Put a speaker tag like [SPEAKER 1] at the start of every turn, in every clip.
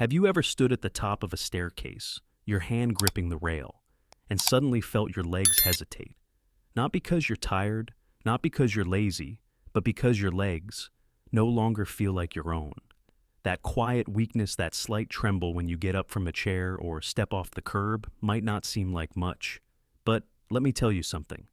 [SPEAKER 1] Have you ever stood at the top of a staircase, your hand gripping the rail, and suddenly felt your legs hesitate? Not because you're tired, not because you're lazy, but because your legs no longer feel like your own. That quiet weakness, that slight tremble when you get up from a chair or step off the curb might not seem like much. But let me tell you something.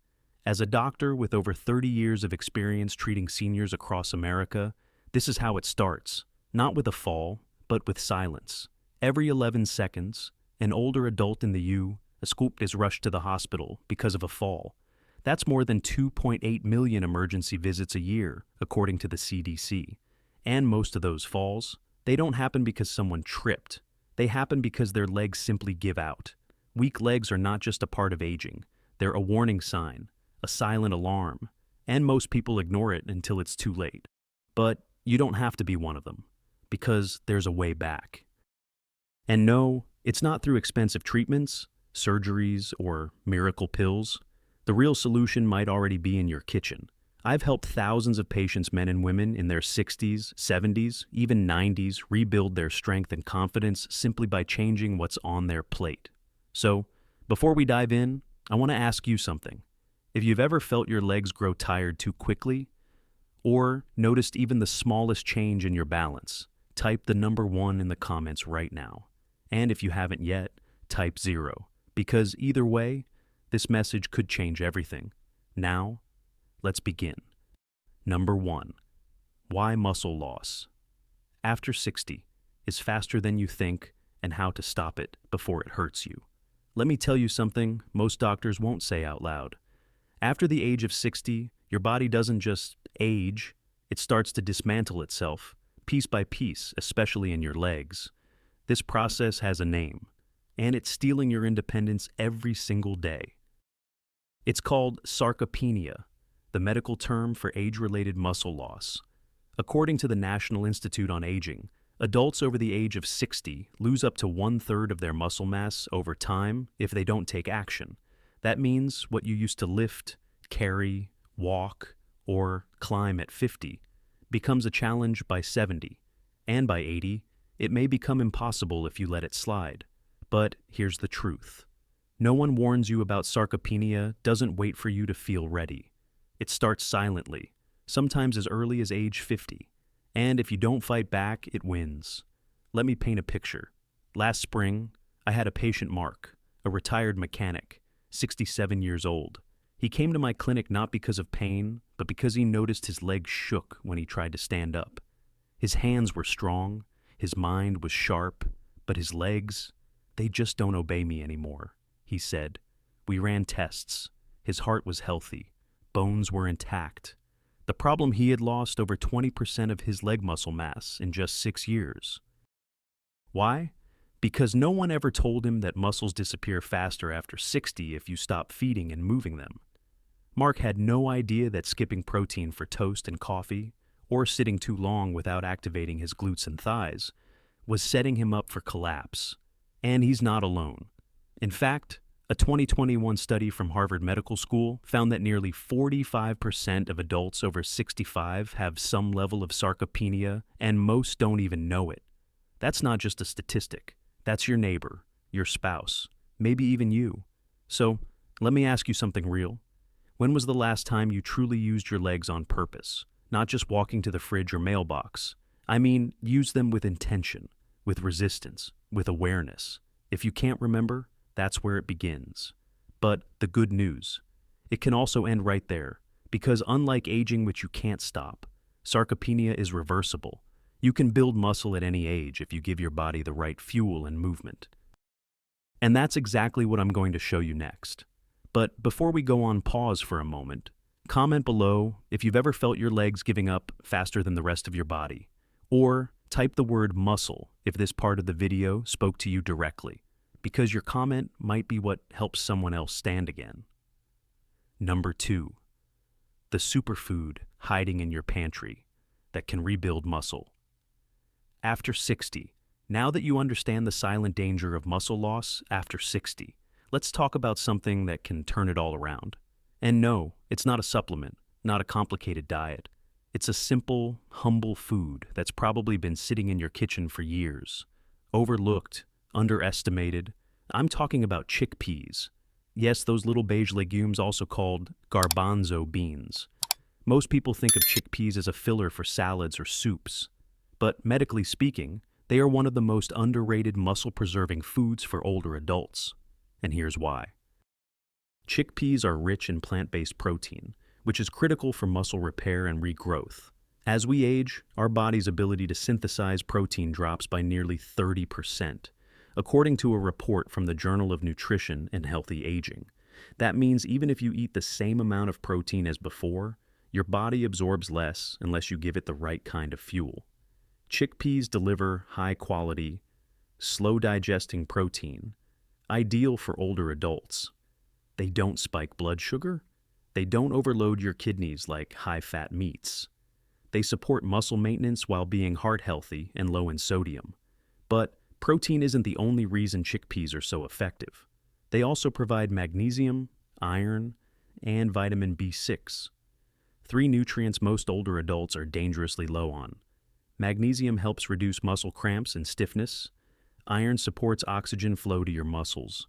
[SPEAKER 1] As a doctor with over 30 years of experience treating seniors across America, this is how it starts. Not with a fall, but with silence. Every 11 seconds, an older adult in the U.S. is rushed to the hospital because of a fall. That's more than 2.8 million emergency visits a year, according to the CDC. And most of those falls, they don't happen because someone tripped. They happen because their legs simply give out. Weak legs are not just a part of aging. They're a warning sign, a silent alarm, and most people ignore it until it's too late. But you don't have to be one of them, because there's a way back. And no, it's not through expensive treatments, surgeries, or miracle pills. The real solution might already be in your kitchen. I've helped thousands of patients, men and women, in their 60s, 70s, even 90s, rebuild their strength and confidence simply by changing what's on their plate. So, before we dive in, I want to ask you something. If you've ever felt your legs grow tired too quickly, or noticed even the smallest change in your balance, type the number 1 in the comments right now. And if you haven't yet, type 0, because either way, this message could change everything. Now, let's begin. Number 1. Why muscle loss? After 60 is faster than you think, and how to stop it before it hurts you. Let me tell you something most doctors won't say out loud. After the age of 60, your body doesn't just age, it starts to dismantle itself, piece by piece, especially in your legs. This process has a name, and it's stealing your independence every single day. It's called sarcopenia, the medical term for age-related muscle loss. According to the National Institute on Aging, adults over the age of 60 lose up to 1/3 of their muscle mass over time if they don't take action. That means what you used to lift, carry, walk, or climb at 50 becomes a challenge by 70, and by 80, it may become impossible if you let it slide. But here's the truth. No one warns you about sarcopenia, doesn't wait for you to feel ready. It starts silently, sometimes as early as age 50. And if you don't fight back, it wins. Let me paint a picture. Last spring, I had a patient, Mark, a retired mechanic, 67 years old. He came to my clinic not because of pain, but because he noticed his legs shook when he tried to stand up. His hands were strong, his mind was sharp, but his legs, they just don't obey me anymore, he said. We ran tests. His heart was healthy. Bones were intact. The problem, he had lost over 20% of his leg muscle mass in just 6 years. Why? Because no one ever told him that muscles disappear faster after 60 if you stop feeding and moving them. Mark had no idea that skipping protein for toast and coffee, or sitting too long without activating his glutes and thighs, was setting him up for collapse. And he's not alone. In fact, a 2021 study from Harvard Medical School found that nearly 45% of adults over 65 have some level of sarcopenia, and most don't even know it. That's not just a statistic. That's your neighbor, your spouse, maybe even you. So, let me ask you something real. When was the last time you truly used your legs on purpose? Not just walking to the fridge or mailbox. I mean, use them with intention, with resistance, with awareness. If you can't remember, that's where it begins. But the good news, it can also end right there, because unlike aging, which you can't stop, sarcopenia is reversible. You can build muscle at any age if you give your body the right fuel and movement. And that's exactly what I'm going to show you next. But before we go on, pause for a moment. Comment below if you've ever felt your legs giving up faster than the rest of your body. Or type the word muscle if this part of the video spoke to you directly, because your comment might be what helps someone else stand again. Number 2. The superfood hiding in your pantry that can rebuild muscle. After 60, now that you understand the silent danger of muscle loss after 60, let's talk about something that can turn it all around. And no, it's not a supplement, not a complicated diet. It's a simple, humble food that's probably been sitting in your kitchen for years. overlooked, underestimated. I'm talking about chickpeas. Yes, those little beige legumes also called garbanzo beans. Most people think of chickpeas as a filler for salads or soups. But medically speaking, they are one of the most underrated muscle-preserving foods for older adults. And here's why. Chickpeas are rich in plant-based protein, which is critical for muscle repair and regrowth. As we age, our body's ability to synthesize protein drops by nearly 30%, according to a report from the Journal of Nutrition and Healthy Aging. That means even if you eat the same amount of protein as before, your body absorbs less unless you give it the right kind of fuel. Chickpeas deliver high-quality, slow-digesting protein, ideal for older adults. They don't spike blood sugar. They don't overload your kidneys like high-fat meats. They support muscle maintenance while being heart-healthy and low in sodium. But protein isn't the only reason chickpeas are so effective. They also provide magnesium, iron, and vitamin B6. 3 nutrients most older adults are dangerously low on. Magnesium helps reduce muscle cramps and stiffness. Iron supports oxygen flow to your muscles.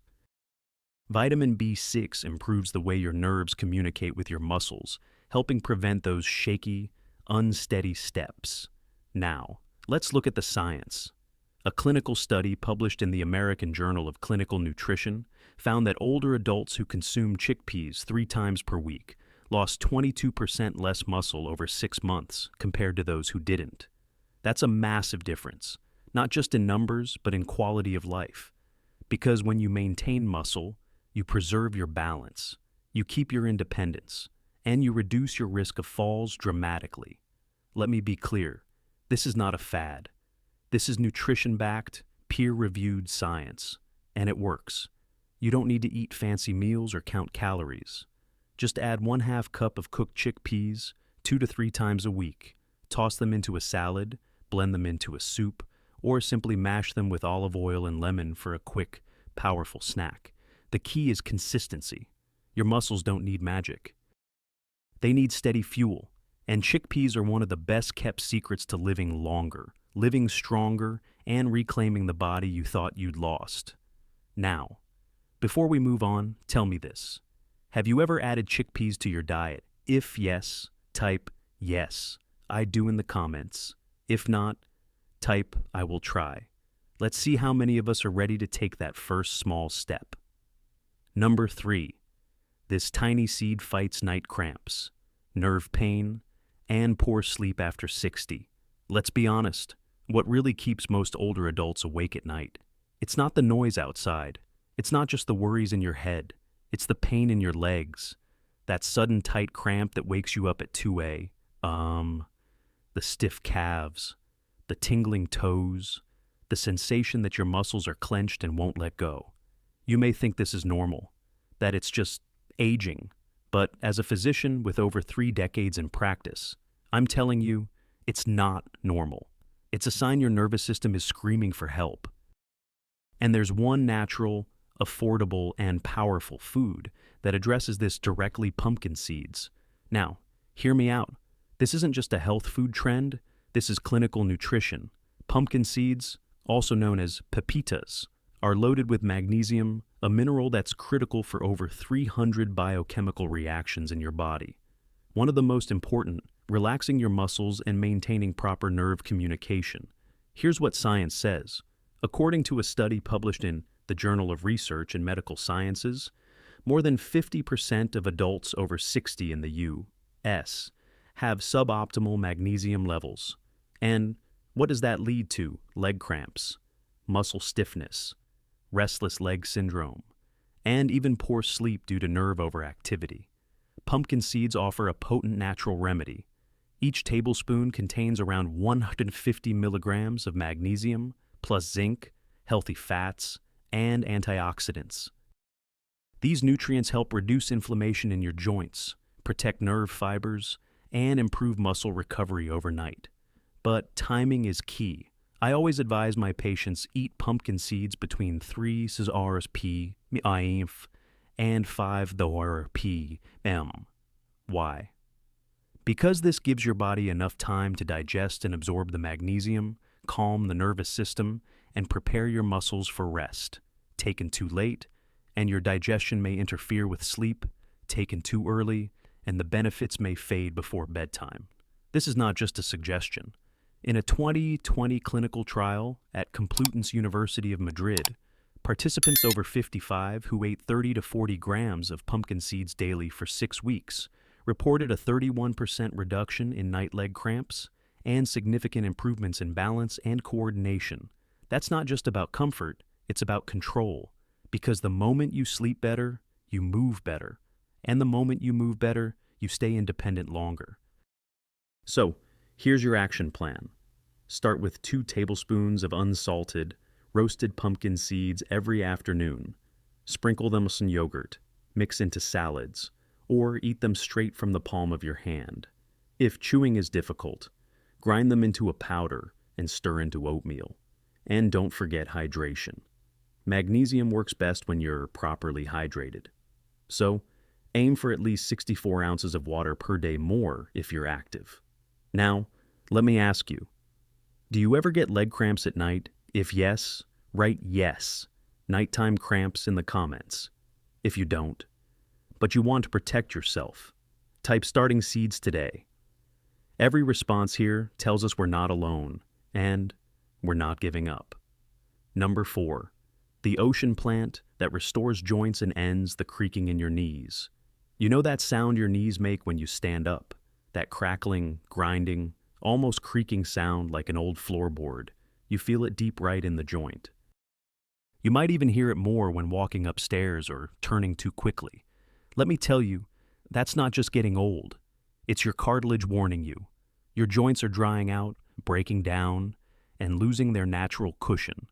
[SPEAKER 1] Vitamin B6 improves the way your nerves communicate with your muscles, helping prevent those shaky, unsteady steps. Now, let's look at the science. A clinical study published in the American Journal of Clinical Nutrition found that older adults who consumed chickpeas 3 times per week lost 22% less muscle over 6 months compared to those who didn't. That's a massive difference, not just in numbers, but in quality of life. Because when you maintain muscle, you preserve your balance, you keep your independence, and you reduce your risk of falls dramatically. Let me be clear, this is not a fad. This is nutrition-backed, peer-reviewed science, and it works. You don't need to eat fancy meals or count calories. Just add 1/2 cup of cooked chickpeas 2 to 3 times a week. Toss them into a salad, blend them into a soup, or simply mash them with olive oil and lemon for a quick, powerful snack. The key is consistency. Your muscles don't need magic. They need steady fuel, and chickpeas are one of the best-kept secrets to living longer, living stronger, and reclaiming the body you thought you'd lost. Now, before we move on, tell me this. Have you ever added chickpeas to your diet? If yes, type yes, I do in the comments. If not, type I will try. Let's see how many of us are ready to take that first small step. Number 3. This tiny seed fights night cramps, nerve pain, and poor sleep after 60. Let's be honest, what really keeps most older adults awake at night? It's not the noise outside. It's not just the worries in your head. It's the pain in your legs. That sudden tight cramp that wakes you up at 2 a.m. The stiff calves, the tingling toes, the sensation that your muscles are clenched and won't let go. You may think this is normal, that it's just aging, but as a physician with over 3 decades in practice, I'm telling you, it's not normal. It's a sign your nervous system is screaming for help. And there's one natural, affordable, and powerful food that addresses this directly: pumpkin seeds. Now, hear me out. This isn't just a health food trend, this is clinical nutrition. Pumpkin seeds, also known as pepitas, are loaded with magnesium, a mineral that's critical for over 300 biochemical reactions in your body. One of the most important, relaxing your muscles and maintaining proper nerve communication. Here's what science says. According to a study published in the Journal of Research in Medical Sciences, more than 50% of adults over 60 in the U.S. have suboptimal magnesium levels. And what does that lead to? Leg cramps, muscle stiffness, restless leg syndrome, and even poor sleep due to nerve overactivity. Pumpkin seeds offer a potent natural remedy. Each tablespoon contains around 150 milligrams of magnesium, plus zinc, healthy fats, and antioxidants. These nutrients help reduce inflammation in your joints, protect nerve fibers, and improve muscle recovery overnight. But timing is key. I always advise my patients eat pumpkin seeds between 3 hours p.m. and 5 hours p.m. Why? Because this gives your body enough time to digest and absorb the magnesium, calm the nervous system, and prepare your muscles for rest. Taken too late, and your digestion may interfere with sleep. Taken too early, and the benefits may fade before bedtime. This is not just a suggestion. In a 2020 clinical trial at Complutense University of Madrid, participants over 55 who ate 30 to 40 grams of pumpkin seeds daily for 6 weeks reported a 31% reduction in night leg cramps and significant improvements in balance and coordination. That's not just about comfort, it's about control. Because the moment you sleep better, you move better. And the moment you move better, you stay independent longer. So, here's your action plan. Start with 2 tablespoons of unsalted, roasted pumpkin seeds every afternoon. Sprinkle them with some yogurt, mix into salads, or eat them straight from the palm of your hand. If chewing is difficult, grind them into a powder and stir into oatmeal. And don't forget hydration. Magnesium works best when you're properly hydrated. So, aim for at least 64 ounces of water per day more if you're active. Now, let me ask you, do you ever get leg cramps at night? If yes, write yes, nighttime cramps in the comments. If you don't, but you want to protect yourself, type starting seeds today. Every response here tells us we're not alone, and we're not giving up. Number 4, the ocean plant that restores joints and ends the creaking in your knees. You know that sound your knees make when you stand up? That crackling, grinding, almost creaking sound like an old floorboard. You feel it deep right in the joint. You might even hear it more when walking upstairs or turning too quickly. Let me tell you, that's not just getting old. It's your cartilage warning you. Your joints are drying out, breaking down, and losing their natural cushion.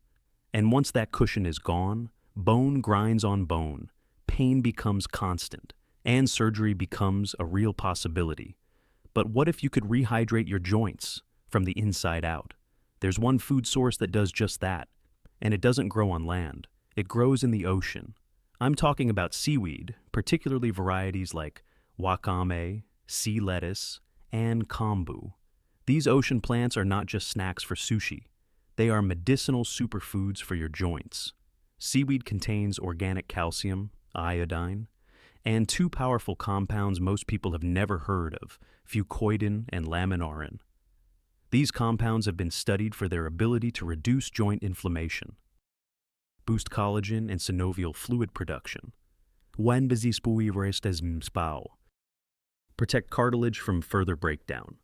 [SPEAKER 1] And once that cushion is gone, bone grinds on bone, pain becomes constant, and surgery becomes a real possibility. But what if you could rehydrate your joints from the inside out? There's one food source that does just that, and it doesn't grow on land. It grows in the ocean. I'm talking about seaweed, particularly varieties like wakame, sea lettuce, and kombu. These ocean plants are not just snacks for sushi. They are medicinal superfoods for your joints. Seaweed contains organic calcium, iodine, and 2 powerful compounds most people have never heard of, fucoidan and laminarin. These compounds have been studied for their ability to reduce joint inflammation, boost collagen and synovial fluid production, protect cartilage from further breakdown.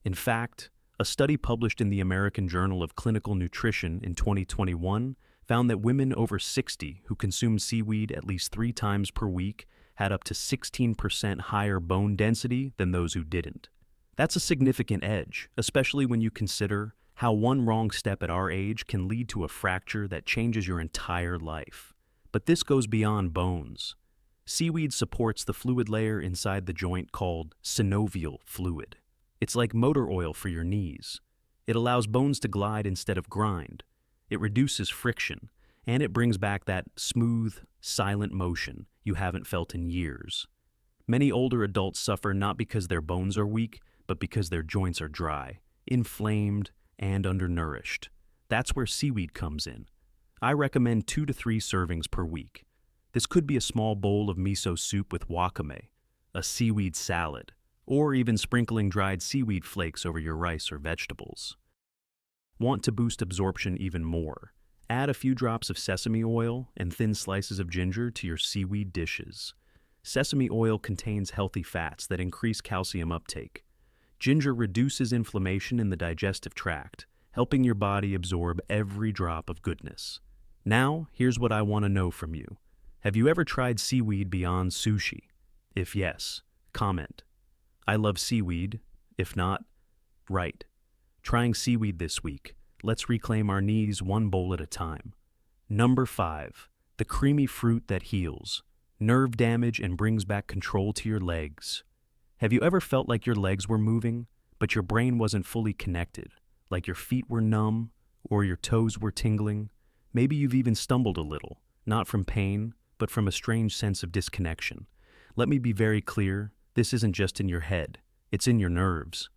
[SPEAKER 1] In fact, a study published in the American Journal of Clinical Nutrition in 2021 found that women over 60 who consumed seaweed at least 3 times per week had up to 16% higher bone density than those who didn't. That's a significant edge, especially when you consider how one wrong step at our age can lead to a fracture that changes your entire life. But this goes beyond bones. Seaweed supports the fluid layer inside the joint called synovial fluid. It's like motor oil for your knees. It allows bones to glide instead of grind. It reduces friction, and it brings back that smooth, silent motion you haven't felt in years. Many older adults suffer not because their bones are weak, but because their joints are dry, inflamed, and undernourished. That's where seaweed comes in. I recommend 2 to 3 servings per week. This could be a small bowl of miso soup with wakame, a seaweed salad, or even sprinkling dried seaweed flakes over your rice or vegetables. Want to boost absorption even more? Add a few drops of sesame oil and thin slices of ginger to your seaweed dishes. Sesame oil contains healthy fats that increase calcium uptake. Ginger reduces inflammation in the digestive tract, helping your body absorb every drop of goodness. Now, here's what I want to know from you. Have you ever tried seaweed beyond sushi? If yes, comment. I love seaweed. If not, write. Trying seaweed this week. Let's reclaim our knees one bowl at a time. Number 5, the creamy fruit that heals, nerve damage and brings back control to your legs. Have you ever felt like your legs were moving, but your brain wasn't fully connected? Like your feet were numb, or your toes were tingling? Maybe you've even stumbled a little, not from pain, but from a strange sense of disconnection. Let me be very clear, this isn't just in your head, it's in your nerves.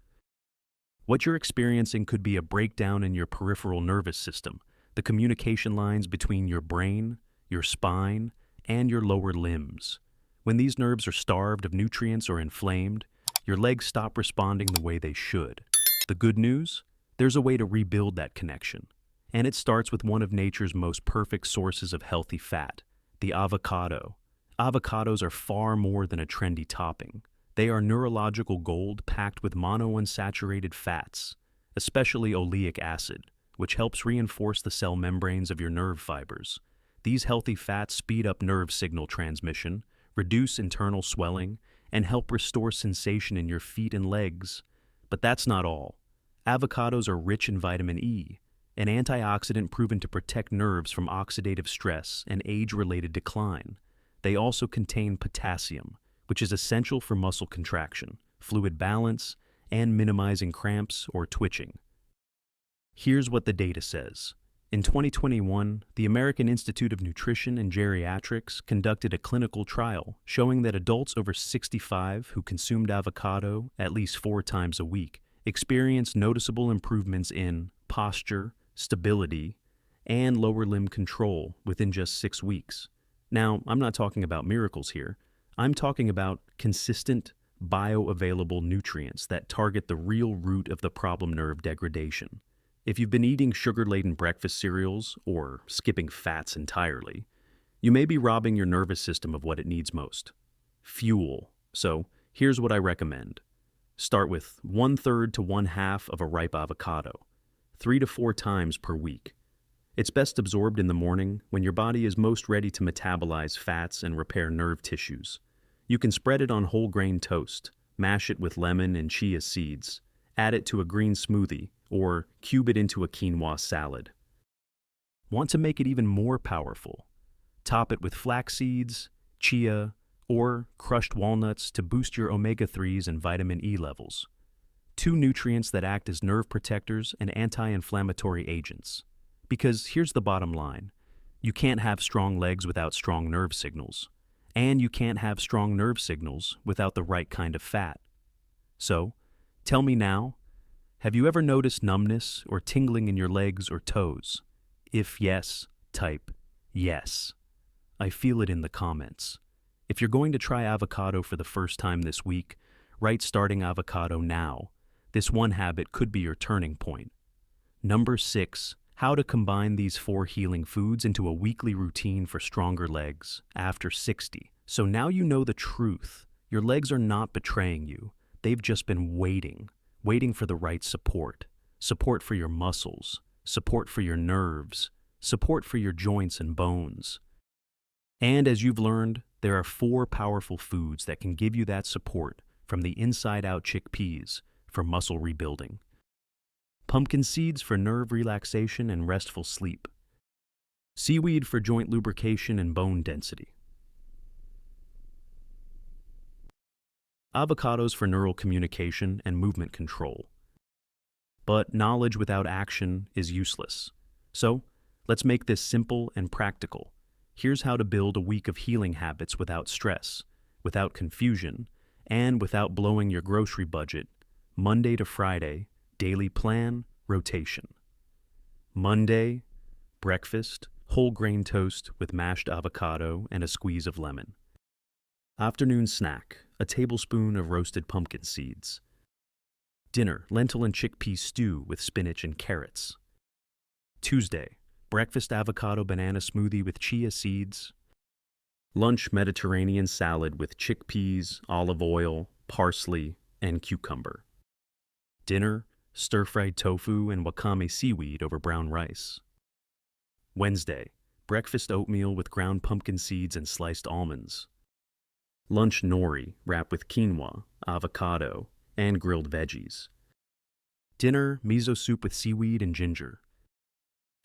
[SPEAKER 1] What you're experiencing could be a breakdown in your peripheral nervous system, the communication lines between your brain, your spine, and your lower limbs. When these nerves are starved of nutrients or inflamed, your legs stop responding the way they should. The good news? There's a way to rebuild that connection. And it starts with one of nature's most perfect sources of healthy fat, the avocado. Avocados are far more than a trendy topping. They are neurological gold packed with monounsaturated fats, especially oleic acid, which helps reinforce the cell membranes of your nerve fibers. These healthy fats speed up nerve signal transmission, reduce internal swelling, and help restore sensation in your feet and legs. But that's not all. Avocados are rich in vitamin E, an antioxidant proven to protect nerves from oxidative stress and age-related decline. They also contain potassium, which is essential for muscle contraction, fluid balance, and minimizing cramps or twitching. Here's what the data says. In 2021, the American Institute of Nutrition and Geriatrics conducted a clinical trial showing that adults over 65 who consumed avocado at least 4 times a week experienced noticeable improvements in posture, stability, and lower limb control within just 6 weeks. Now, I'm not talking about miracles here. I'm talking about consistent, bioavailable nutrients that target the real root of the problem, nerve degradation. If you've been eating sugar-laden breakfast cereals or skipping fats entirely, you may be robbing your nervous system of what it needs most: fuel. So here's what I recommend. Start with 1/3 to 1/2 of a ripe avocado, 3 to 4 times per week. It's best absorbed in the morning when your body is most ready to metabolize fats and repair nerve tissues. You can spread it on whole grain toast, mash it with lemon and chia seeds, add it to a green smoothie, or cube it into a quinoa salad. Want to make it even more powerful? Top it with flax seeds, chia, or crushed walnuts to boost your omega-3s and vitamin E levels. 2 nutrients that act as nerve protectors and anti-inflammatory agents. Because here's the bottom line. You can't have strong legs without strong nerve signals. And you can't have strong nerve signals without the right kind of fat. So, tell me now, have you ever noticed numbness or tingling in your legs or toes? If yes, type yes. I feel it in the comments. If you're going to try avocado for the first time this week, write starting avocado now. This one habit could be your turning point. Number 6, how to combine these 4 healing foods into a weekly routine for stronger legs after 60. So now you know the truth. Your legs are not betraying you. They've just been waiting for the right support. Support for your muscles, support for your nerves, support for your joints and bones. And as you've learned, there are 4 powerful foods that can give you that support from the inside out: chickpeas for muscle rebuilding, pumpkin seeds for nerve relaxation and restful sleep, seaweed for joint lubrication and bone density, avocados for neural communication and movement control. But knowledge without action is useless. So, let's make this simple and practical. Here's how to build a week of healing habits without stress, without confusion, and without blowing your grocery budget. Monday to Friday, daily plan, rotation. Monday, breakfast, whole grain toast with mashed avocado and a squeeze of lemon. Afternoon snack, a tablespoon of roasted pumpkin seeds. Dinner, lentil and chickpea stew with spinach and carrots. Tuesday, breakfast avocado banana smoothie with chia seeds. Lunch, Mediterranean salad with chickpeas, olive oil, parsley, and cucumber. Dinner, stir-fried tofu and wakame seaweed over brown rice. Wednesday, breakfast oatmeal with ground pumpkin seeds and sliced almonds. Lunch, nori wrapped with quinoa, avocado, and grilled veggies. Dinner, miso soup with seaweed and ginger.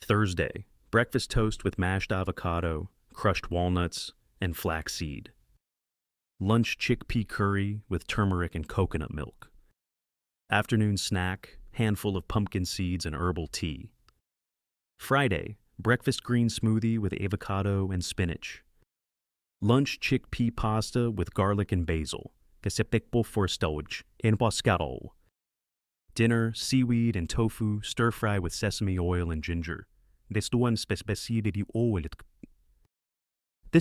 [SPEAKER 1] Thursday, breakfast toast with mashed avocado, crushed walnuts, and flaxseed. Lunch, chickpea curry with turmeric and coconut milk. Afternoon snack, handful of pumpkin seeds and herbal tea. Friday, breakfast green smoothie with avocado and spinach. Lunch, chickpea pasta with garlic and basil, kasepekpo for storage, and pescado. Dinner, seaweed and tofu, stir-fry with sesame oil and ginger. This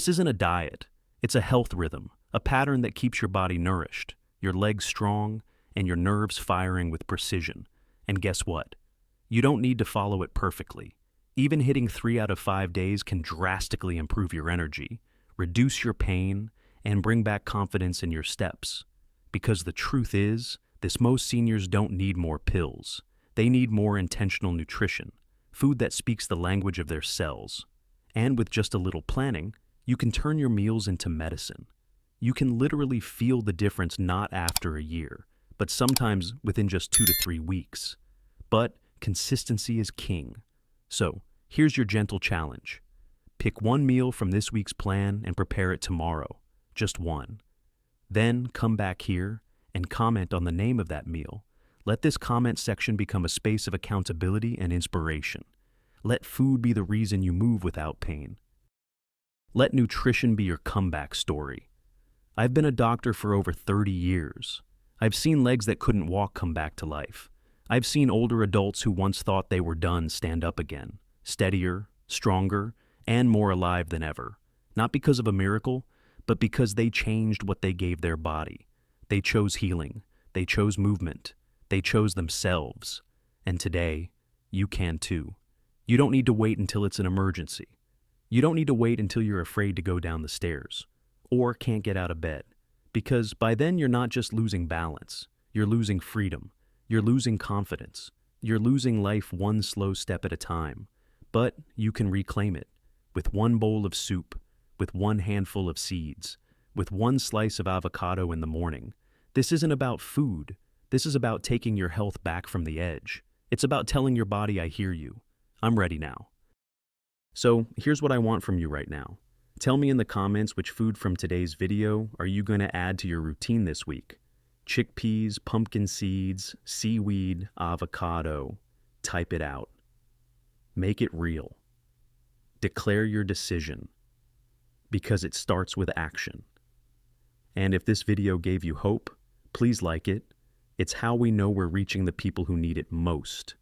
[SPEAKER 1] isn't a diet. It's a health rhythm, a pattern that keeps your body nourished, your legs strong, and your nerves firing with precision. And guess what? You don't need to follow it perfectly. Even hitting 3 out of 5 days can drastically improve your energy, reduce your pain, and bring back confidence in your steps. Because the truth is, most seniors don't need more pills. They need more intentional nutrition, food that speaks the language of their cells. And with just a little planning, you can turn your meals into medicine. You can literally feel the difference not after a year, but sometimes within just 2 to 3 weeks. But consistency is king. So, here's your gentle challenge. Pick one meal from this week's plan and prepare it tomorrow. Just one. Then come back here and comment on the name of that meal. Let this comment section become a space of accountability and inspiration. Let food be the reason you move without pain. Let nutrition be your comeback story. I've been a doctor for over 30 years. I've seen legs that couldn't walk come back to life. I've seen older adults who once thought they were done stand up again, steadier, stronger, and more alive than ever. Not because of a miracle, but because they changed what they gave their body. They chose healing. They chose movement. They chose themselves. And today, you can too. You don't need to wait until it's an emergency. You don't need to wait until you're afraid to go down the stairs or can't get out of bed. Because by then you're not just losing balance. You're losing freedom. You're losing confidence. You're losing life one slow step at a time. But you can reclaim it with one bowl of soup, with one handful of seeds, with one slice of avocado in the morning. This isn't about food. This is about taking your health back from the edge. It's about telling your body, I hear you. I'm ready now. So here's what I want from you right now. Tell me in the comments which food from today's video are you going to add to your routine this week. Chickpeas, pumpkin seeds, seaweed, avocado. Type it out. Make it real. Declare your decision. Because it starts with action. And if this video gave you hope, please like it. It's how we know we're reaching the people who need it most.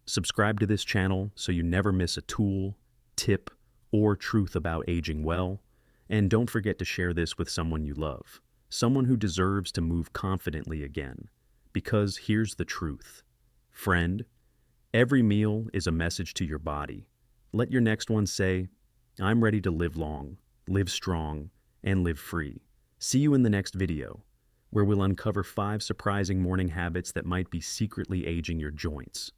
[SPEAKER 1] Subscribe to this channel so you never miss a tool, tip, or truth about aging well. And don't forget to share this with someone you love, someone who deserves to move confidently again. Because here's the truth. Friend, every meal is a message to your body. Let your next one say, I'm ready to live long, live strong, and live free. See you in the next video, where we'll uncover 5 surprising morning habits that might be secretly aging your joints.